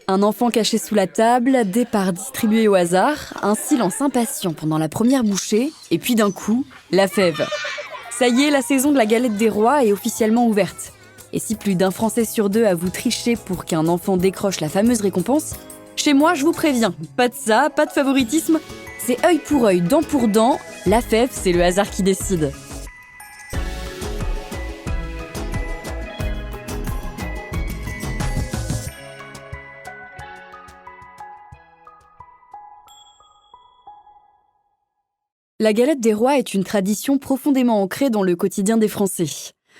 Un enfant caché sous la table, des parts distribuées au hasard, un silence impatient pendant la première bouchée, et puis d'un coup, la fève. Ça y est, la saison de la galette des rois est officiellement ouverte. Et si plus d'un Français sur deux avoue tricher pour qu'un enfant décroche la fameuse récompense, chez moi, je vous préviens, pas de ça, pas de favoritisme, c'est œil pour œil, dent pour dent, la fève, c'est le hasard qui décide. La galette des rois est une tradition profondément ancrée dans le quotidien des Français.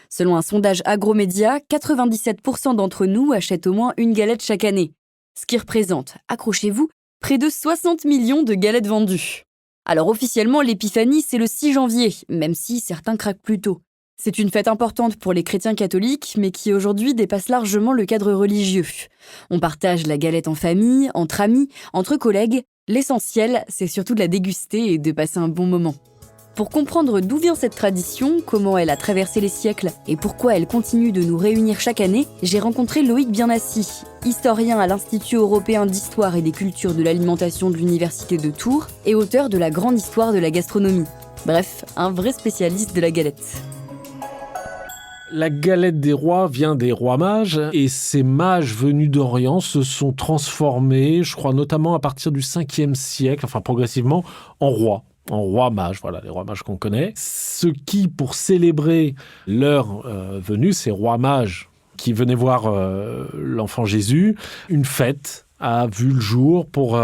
Selon un sondage Agromédia, 97% d'entre nous achètent au moins une galette chaque année. Ce qui représente, accrochez-vous, près de 60 millions de galettes vendues. Alors officiellement, l'épiphanie, c'est le 6 janvier, même si certains craquent plus tôt. C'est une fête importante pour les chrétiens catholiques, mais qui aujourd'hui dépasse largement le cadre religieux. On partage la galette en famille, entre amis, entre collègues. L'essentiel, c'est surtout de la déguster et de passer un bon moment. Pour comprendre d'où vient cette tradition, comment elle a traversé les siècles et pourquoi elle continue de nous réunir chaque année, j'ai rencontré Loïc Bienassi, historien à l'Institut européen d'histoire et des cultures de l'alimentation de l'Université de Tours et auteur de la grande histoire de la gastronomie. Bref, un vrai spécialiste de la galette. La galette des rois vient des rois mages et ces mages venus d'Orient se sont transformés, je crois notamment à partir du 5e siècle, enfin progressivement, en rois mages, voilà les rois mages qu'on connaît. Ce qui, pour célébrer leur venue, ces rois mages qui venaient voir l'enfant Jésus, une fête a vu le jour pour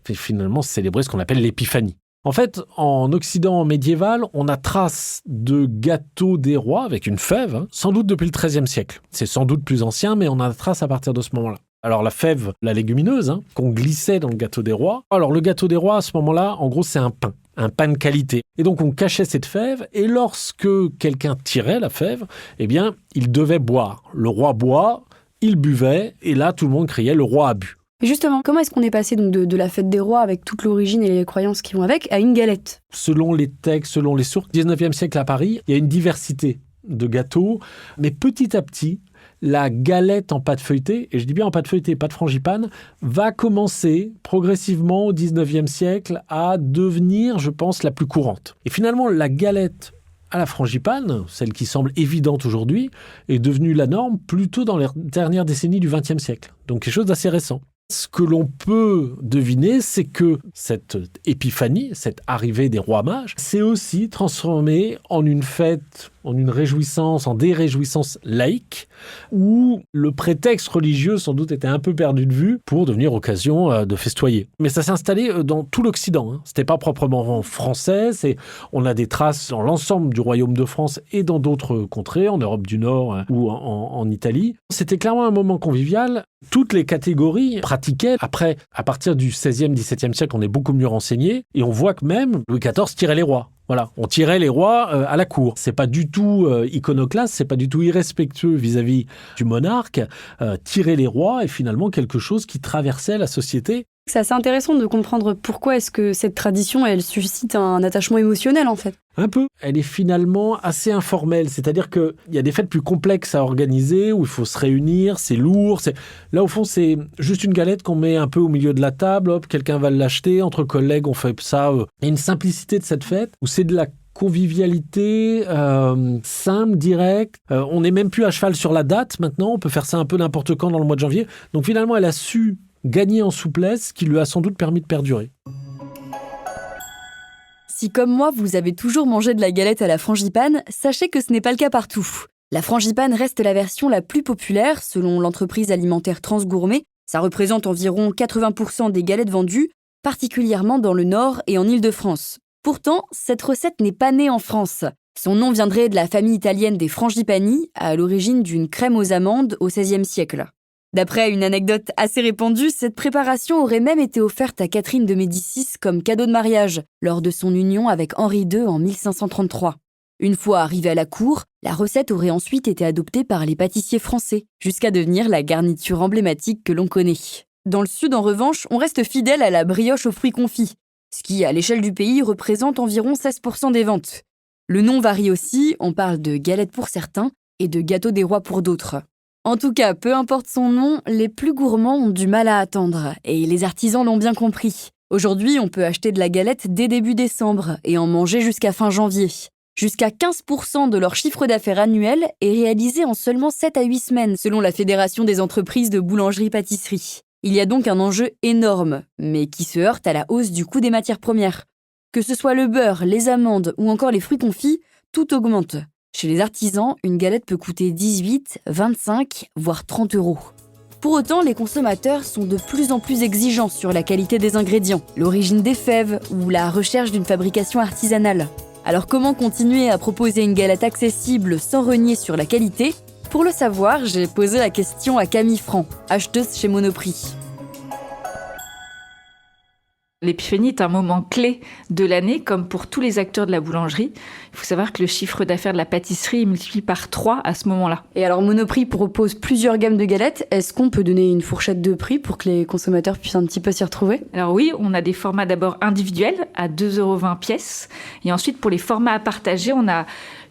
finalement célébrer ce qu'on appelle l'épiphanie. En fait, en Occident médiéval, on a trace de gâteaux des rois avec une fève, sans doute depuis le XIIIe siècle. C'est sans doute plus ancien, mais on a trace à partir de ce moment-là. Alors la fève, la légumineuse, qu'on glissait dans le gâteau des rois. Alors le gâteau des rois, à ce moment-là, en gros, c'est un pain de qualité. Et donc on cachait cette fève, et lorsque quelqu'un tirait la fève, eh bien, il devait boire. Le roi boit, il buvait, et là, tout le monde criait « le roi a bu ». Et justement, comment est-ce qu'on est passé donc de la fête des rois, avec toute l'origine et les croyances qui vont avec, à une galette ? Selon les textes, selon les sources, 19e siècle à Paris, il y a une diversité de gâteaux, mais petit à petit, la galette en pâte feuilletée, et je dis bien en pâte feuilletée, pas de frangipane, va commencer progressivement au 19e siècle à devenir, je pense, la plus courante. Et finalement, la galette à la frangipane, celle qui semble évidente aujourd'hui, est devenue la norme plutôt dans les dernières décennies du XXe siècle. Donc quelque chose d'assez récent. Ce que l'on peut deviner, c'est que cette épiphanie, cette arrivée des rois mages, s'est aussi transformée en une fête, en une réjouissance, en des réjouissances laïques, où le prétexte religieux sans doute était un peu perdu de vue pour devenir occasion de festoyer. Mais ça s'est installé dans tout l'Occident. C'était pas proprement français, on a des traces dans l'ensemble du royaume de France et dans d'autres contrées, en Europe du Nord ou en Italie. C'était clairement un moment convivial. Toutes les catégories pratiquaient. Après, à partir du XVIe, XVIIe siècle, on est beaucoup mieux renseigné et on voit que même Louis XIV tirait les rois. Voilà, on tirait les rois à la cour. C'est pas du tout iconoclaste, c'est pas du tout irrespectueux vis-à-vis du monarque. Tirer les rois est finalement quelque chose qui traversait la société. C'est assez intéressant de comprendre pourquoi est-ce que cette tradition, elle suscite un attachement émotionnel en fait. Un peu. Elle est finalement assez informelle. C'est-à-dire qu'il y a des fêtes plus complexes à organiser, où il faut se réunir, c'est lourd. Là, au fond, c'est juste une galette qu'on met un peu au milieu de la table. Hop, quelqu'un va l'acheter. Entre collègues, on fait ça. Il y a une simplicité de cette fête, où c'est de la convivialité simple, directe. On n'est même plus à cheval sur la date maintenant. On peut faire ça un peu n'importe quand dans le mois de janvier. Donc finalement, elle a su gagner en souplesse, ce qui lui a sans doute permis de perdurer. Si comme moi, vous avez toujours mangé de la galette à la frangipane, sachez que ce n'est pas le cas partout. La frangipane reste la version la plus populaire, selon l'entreprise alimentaire Transgourmet. Ça représente environ 80% des galettes vendues, particulièrement dans le Nord et en Île-de-France. Pourtant, cette recette n'est pas née en France. Son nom viendrait de la famille italienne des Frangipani, à l'origine d'une crème aux amandes au XVIe siècle. D'après une anecdote assez répandue, cette préparation aurait même été offerte à Catherine de Médicis comme cadeau de mariage, lors de son union avec Henri II en 1533. Une fois arrivée à la cour, la recette aurait ensuite été adoptée par les pâtissiers français, jusqu'à devenir la garniture emblématique que l'on connaît. Dans le sud, en revanche, on reste fidèle à la brioche aux fruits confits, ce qui, à l'échelle du pays, représente environ 16% des ventes. Le nom varie aussi, on parle de galette pour certains et de gâteau des rois pour d'autres. En tout cas, peu importe son nom, les plus gourmands ont du mal à attendre, et les artisans l'ont bien compris. Aujourd'hui, on peut acheter de la galette dès début décembre et en manger jusqu'à fin janvier. Jusqu'à 15% de leur chiffre d'affaires annuel est réalisé en seulement 7 à 8 semaines, selon la Fédération des entreprises de boulangerie-pâtisserie. Il y a donc un enjeu énorme, mais qui se heurte à la hausse du coût des matières premières. Que ce soit le beurre, les amandes ou encore les fruits confits, tout augmente. Chez les artisans, une galette peut coûter 18, 25, voire 30 euros. Pour autant, les consommateurs sont de plus en plus exigeants sur la qualité des ingrédients, l'origine des fèves ou la recherche d'une fabrication artisanale. Alors comment continuer à proposer une galette accessible sans renier sur la qualité ? Pour le savoir, j'ai posé la question à Camille Franc, acheteuse chez Monoprix. L'épiphanie est un moment clé de l'année, comme pour tous les acteurs de la boulangerie. Il faut savoir que le chiffre d'affaires de la pâtisserie est multiplié par 3 à ce moment-là. Et alors Monoprix propose plusieurs gammes de galettes. Est-ce qu'on peut donner une fourchette de prix pour que les consommateurs puissent un petit peu s'y retrouver ? Alors oui, on a des formats d'abord individuels à 2,20 € pièce. Et ensuite, pour les formats à partager, on a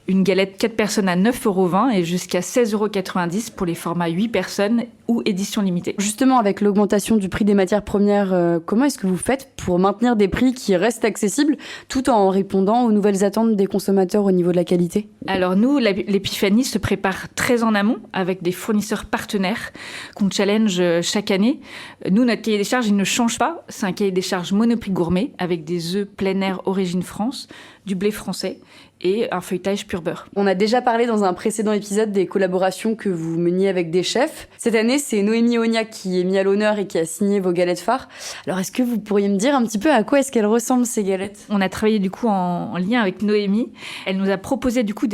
une galette 4 personnes à 9,20 € et jusqu'à 16,90 € pour les formats 8 personnes ou édition limitée. Justement, avec l'augmentation du prix des matières premières, comment est-ce que vous faites pour maintenir des prix qui restent accessibles tout en répondant aux nouvelles attentes des consommateurs au niveau de la qualité ? Alors nous, l'épiphanie se prépare très en amont avec des fournisseurs partenaires qu'on challenge chaque année. Nous, notre cahier des charges, il ne change pas. C'est un cahier des charges Monoprix gourmet avec des œufs plein air origine France, du blé français et un feuilletage pur beurre. On a déjà parlé dans un précédent épisode des collaborations que vous meniez avec des chefs. Cette année, c'est Noémie Ognac qui est mise à l'honneur et qui a signé vos galettes phares. Alors, est-ce que vous pourriez me dire un petit peu à quoi est-ce qu'elles ressemblent, ces galettes ? On a travaillé du coup en lien avec Noémie. Elle nous a proposé du coup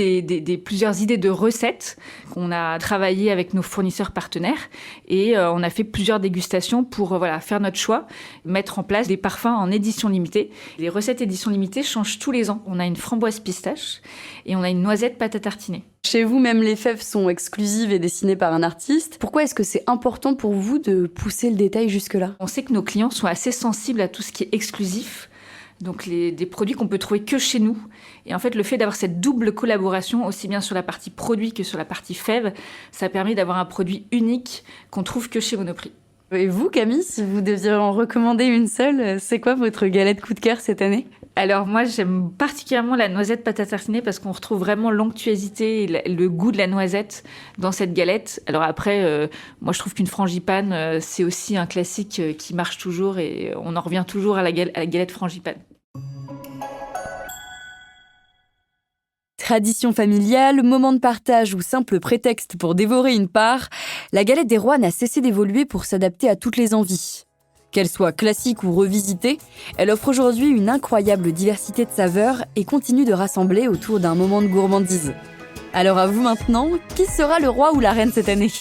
plusieurs idées de recettes qu'on a travaillé avec nos fournisseurs partenaires et on a fait plusieurs dégustations pour faire notre choix, mettre en place des parfums en édition limitée. Les recettes édition limitée changent tous les ans. On a une framboise pistache et on a une noisette pâte à tartiner. Chez vous, même les fèves sont exclusives et dessinées par un artiste. Pourquoi est-ce que c'est important pour vous de pousser le détail jusque-là ? On sait que nos clients sont assez sensibles à tout ce qui est exclusif, donc des produits qu'on peut trouver que chez nous. Et en fait, le fait d'avoir cette double collaboration, aussi bien sur la partie produit que sur la partie fève, ça permet d'avoir un produit unique qu'on trouve que chez Monoprix. Et vous, Camille, si vous deviez en recommander une seule, c'est quoi votre galette coup de cœur cette année ? Alors moi, j'aime particulièrement la noisette pâte à tartiner parce qu'on retrouve vraiment l'onctuosité et le goût de la noisette dans cette galette. Alors après, moi je trouve qu'une frangipane, c'est aussi un classique qui marche toujours et on en revient toujours à la galette frangipane. Tradition familiale, moment de partage ou simple prétexte pour dévorer une part, la galette des rois n'a cessé d'évoluer pour s'adapter à toutes les envies. Qu'elle soit classique ou revisitée, elle offre aujourd'hui une incroyable diversité de saveurs et continue de rassembler autour d'un moment de gourmandise. Alors à vous maintenant, qui sera le roi ou la reine cette année ?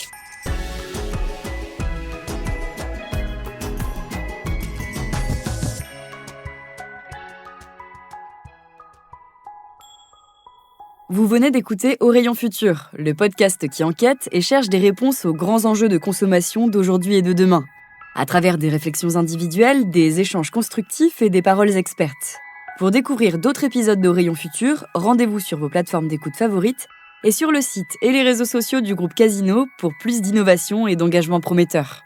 Vous venez d'écouter Au Rayon Futur, le podcast qui enquête et cherche des réponses aux grands enjeux de consommation d'aujourd'hui et de demain, à travers des réflexions individuelles, des échanges constructifs et des paroles expertes. Pour découvrir d'autres épisodes de Rayon Futur, rendez-vous sur vos plateformes d'écoute favorites et sur le site et les réseaux sociaux du groupe Casino pour plus d'innovation et d'engagement prometteur.